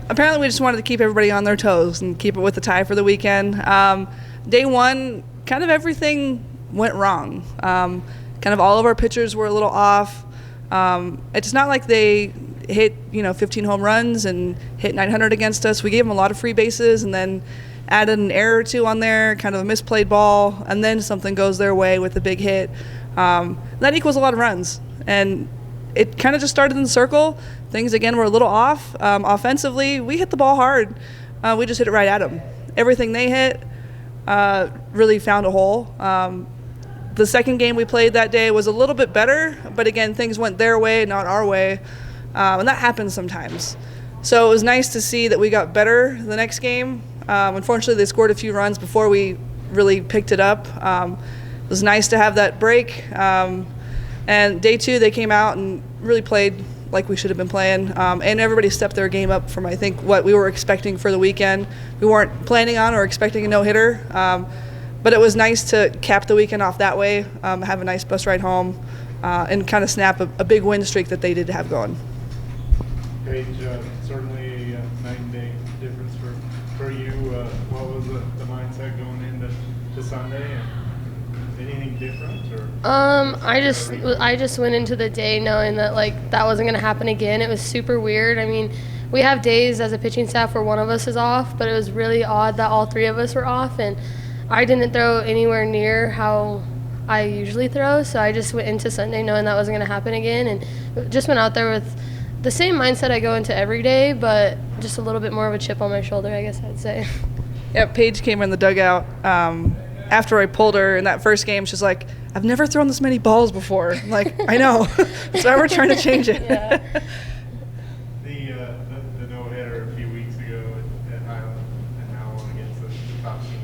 Apparently we just wanted to keep everybody on their toes and keep it with the tie for the weekend. Day one, kind of everything went wrong. Kind of all of our pitchers were a little off. It's not like they hit 15 home runs and hit 900 against us. We gave them a lot of free bases and then added an error or two on there, kind of a misplayed ball, and then something goes their way with a big hit. That equals a lot of runs. And it kind of just started in the circle. Things, again, were a little off. Offensively, we hit the ball hard. We just hit it right at them. Everything they hit really found a hole. The second game we played that day was a little bit better, but, again, things went their way, not our way. And that happens sometimes. So it was nice to see that we got better the next game. Unfortunately, they scored a few runs before we really picked it up. It was nice to have that break. And day two, they came out and really played like we should have been playing. And everybody stepped their game up from, I think, what we were expecting for the weekend. We weren't planning on or expecting a no-hitter. But it was nice to cap the weekend off that way, have a nice bus ride home, and kind of snap a big win streak that they did have going. Paige, certainly a night and day difference for you. What was the mindset going into Sunday? And anything different? Or I just went into the day knowing that that wasn't going to happen again. It was super weird. I mean, we have days as a pitching staff where one of us is off, but it was really odd that all three of us were off, and I didn't throw anywhere near how I usually throw, so I just went into Sunday knowing that wasn't going to happen again, and just went out there with the same mindset I go into every day, but just a little bit more of a chip on my shoulder, I guess I'd say. Yeah, Paige came in the dugout after I pulled her in that first game. She's like, I've never thrown this many balls before. I'm like, I know. So we're trying to change it. Yeah. The no-hitter a few weeks ago at Highland and now on against the top team,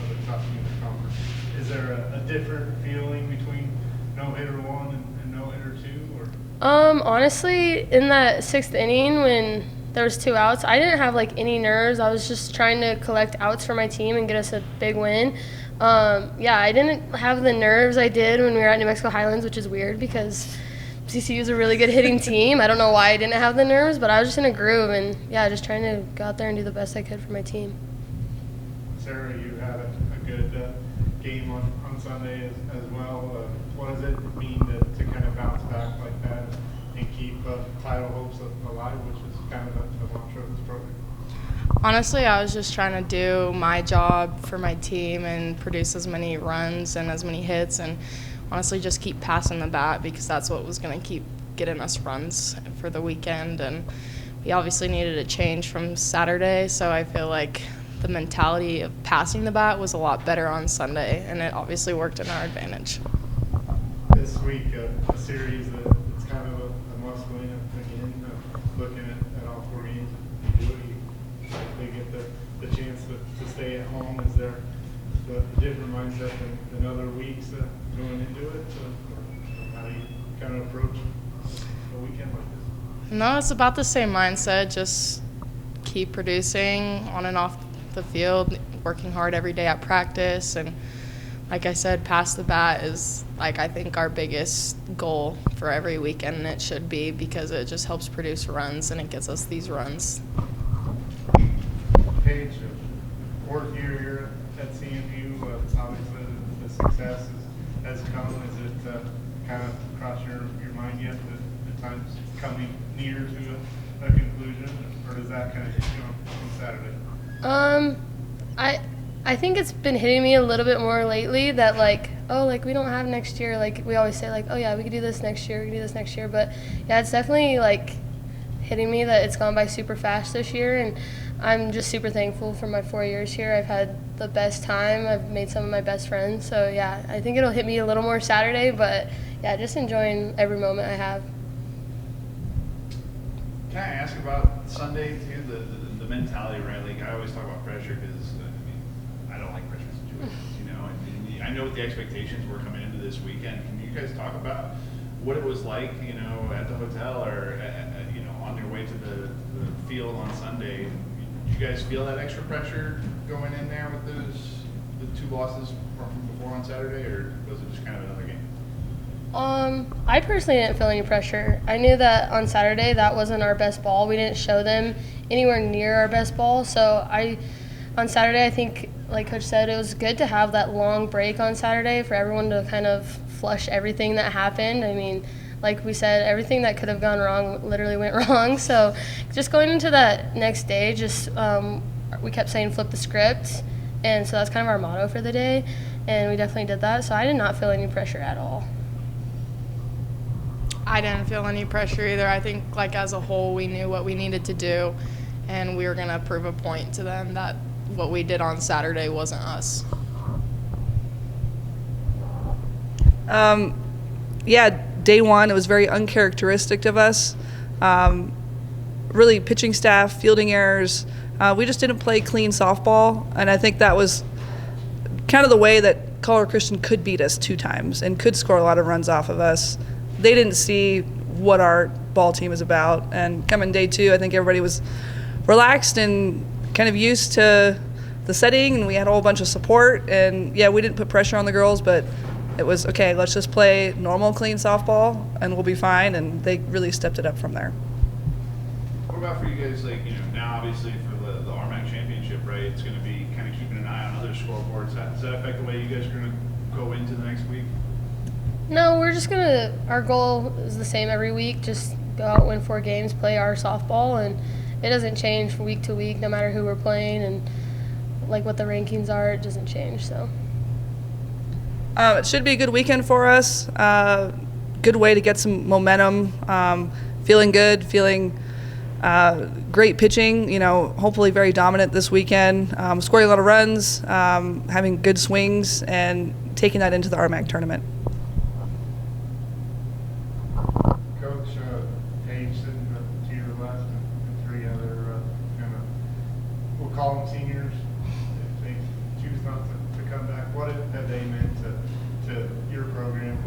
the top team in the conference. Is there a different feeling between no-hitter 1 and no-hitter 2? Or? Honestly, in that sixth inning when there was 2 outs, I didn't have any nerves. I was just trying to collect outs for my team and get us a big win. I didn't have the nerves I did when we were at New Mexico Highlands, which is weird because CCU is a really good hitting team. I don't know why I didn't have the nerves, but I was just in a groove and, just trying to go out there and do the best I could for my team. Sarah, you had a good game on Sunday as well. What does it mean to kind of bounce back like that and keep title hopes alive, which is kind of the mantra of this program? Honestly, I was just trying to do my job for my team and produce as many runs and as many hits and honestly just keep passing the bat because that's what was going to keep getting us runs for the weekend. And we obviously needed a change from Saturday, so I feel like the mentality of passing the bat was a lot better on Sunday, and it obviously worked in our advantage. This week, a series that's kind of a must-win again, looking at all 4 games. You do it, you likely get the chance to stay at home. Is there a different mindset than other weeks going into it? How do you kind of approach a weekend like this? No, it's about the same mindset, just keep producing on and off the field, working hard every day at practice, and like I said, pass the bat is I think our biggest goal for every weekend, and it should be because it just helps produce runs and it gets us these runs. Paige, 4th year here at CMU, obviously the success has come. Is it kind of crossed your mind yet that the time's coming near to a conclusion, or does that kind of hit you on Saturday? I think it's been hitting me a little bit more lately that we don't have next year. We always say we could do this next year, but it's definitely hitting me that it's gone by super fast this year, and I'm just super thankful for my 4 years here. I've had the best time. I've made some of my best friends, so I think it'll hit me a little more Saturday, but just enjoying every moment I have. Can I ask about Sunday too, the mentality, right? I always talk about pressure because I don't like pressure situations, and I know what the expectations were coming into this weekend. Can you guys talk about what it was like, at the hotel or on your way to the field on Sunday? Did you guys feel that extra pressure going in there with the 2 losses from before on Saturday, or was it just kind of another game? I personally didn't feel any pressure. I knew that on Saturday that wasn't our best ball. We didn't show them anywhere near our best ball. So on Saturday, I think, like Coach said, it was good to have that long break on Saturday for everyone to kind of flush everything that happened. I mean, like we said, everything that could have gone wrong literally went wrong. So just going into that next day, we kept saying flip the script. And so that's kind of our motto for the day. And we definitely did that. So I did not feel any pressure at all. I didn't feel any pressure either. I think, like, as a whole, we knew what we needed to do, and we were going to prove a point to them that what we did on Saturday wasn't us. Day one, it was very uncharacteristic of us. Really, pitching staff, fielding errors. We just didn't play clean softball, and I think that was kind of the way that Colorado Christian could beat us 2 times and could score a lot of runs off of us. They didn't see what our ball team is about, and coming day 2, I think everybody was relaxed and kind of used to the setting, and we had a whole bunch of support. And yeah, we didn't put pressure on the girls, but it was okay. Let's just play normal, clean softball, and we'll be fine. And they really stepped it up from there. What about for you guys? Now obviously for the RMAC championship, right? It's going to be kind of keeping an eye on other scoreboards. Does that affect the way you guys are going to go into the next week? No, our goal is the same every week, just go out, win 4 games, play our softball, and it doesn't change from week to week no matter who we're playing and like what the rankings are, it doesn't change. So it should be a good weekend for us. Good way to get some momentum, feeling good, feeling great pitching, hopefully very dominant this weekend, scoring a lot of runs, having good swings, and taking that into the RMAC tournament. Coach, Paige sitting to your left and 3 other we'll call them seniors if they choose not to come back. What have they meant to your program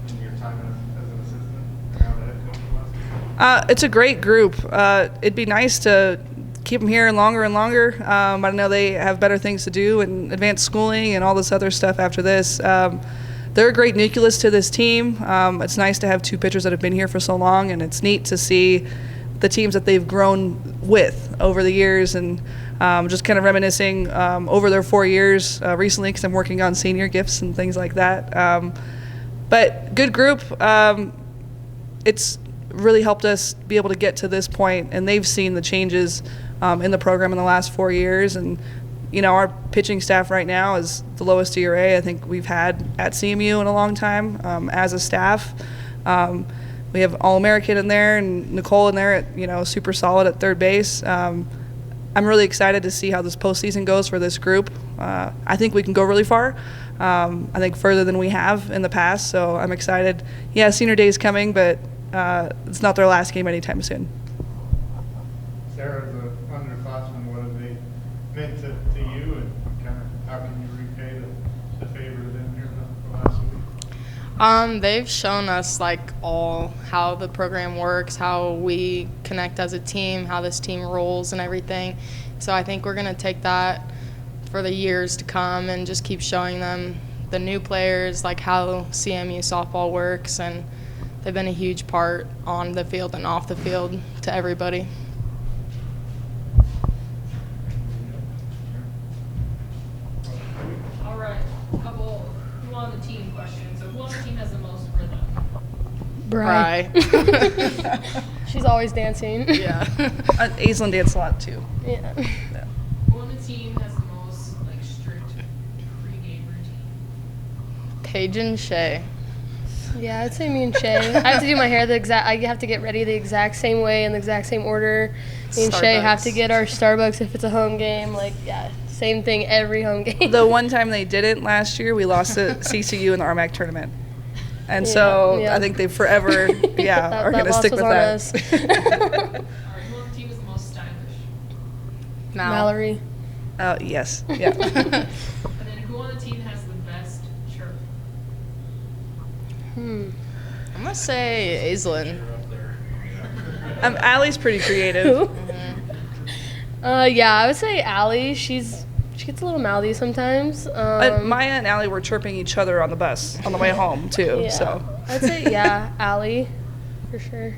in your time as an assistant and now the head coach of last? It's a great group. It'd be nice to keep them here longer and longer. But I know they have better things to do and advanced schooling and all this other stuff after this. They're a great nucleus to this team. It's nice to have 2 pitchers that have been here for so long, and it's neat to see the teams that they've grown with over the years, and just kind of reminiscing over their 4 years recently, because I'm working on senior gifts and things like that. But good group. It's really helped us be able to get to this point, and they've seen the changes in the program in the last 4 years. And our pitching staff right now is the lowest ERA I think we've had at CMU in a long time as a staff. We have All-American in there and Nicole in there at super solid at third base. I'm really excited to see how this postseason goes for this group. I think we can go really far. I think further than we have in the past. So I'm excited. Yeah, senior day is coming, but it's not their last game anytime soon. Sarah, as an underclassman, what have they meant to you, and kind of how can you repay the favor of them here the last week? They've shown us all how the program works, how we connect as a team, how this team rolls and everything. So I think we're going to take that for the years to come and just keep showing them, the new players, how CMU softball works, and they've been a huge part on the field and off the field to everybody. All right, a couple who on the team questions. So who on the team has the most rhythm? Bri. She's always dancing. Yeah. Aislinn danced a lot too. Yeah. Who on the team has the most strict pregame routine? Paige and Shay. Yeah, I'd say me and Shay. I have to do my hair I have to get ready the exact same way in the exact same order. Me and Shay have to get our Starbucks if it's a home game. Same thing every home game. The one time they didn't last year, we lost to CCU in the RMAC tournament. And so I think they forever, are going to stick with that. All right, who on the team is the most stylish? Mallory. Oh, yes. Yeah. And then who on the team has the best chirp? I'm going to say Aislinn. Allie's pretty creative. Yeah, I would say Allie. She's She gets a little mouthy sometimes. Maya and Allie were chirping each other on the bus on the way home too. Yeah. So I'd say, yeah, Allie, for sure.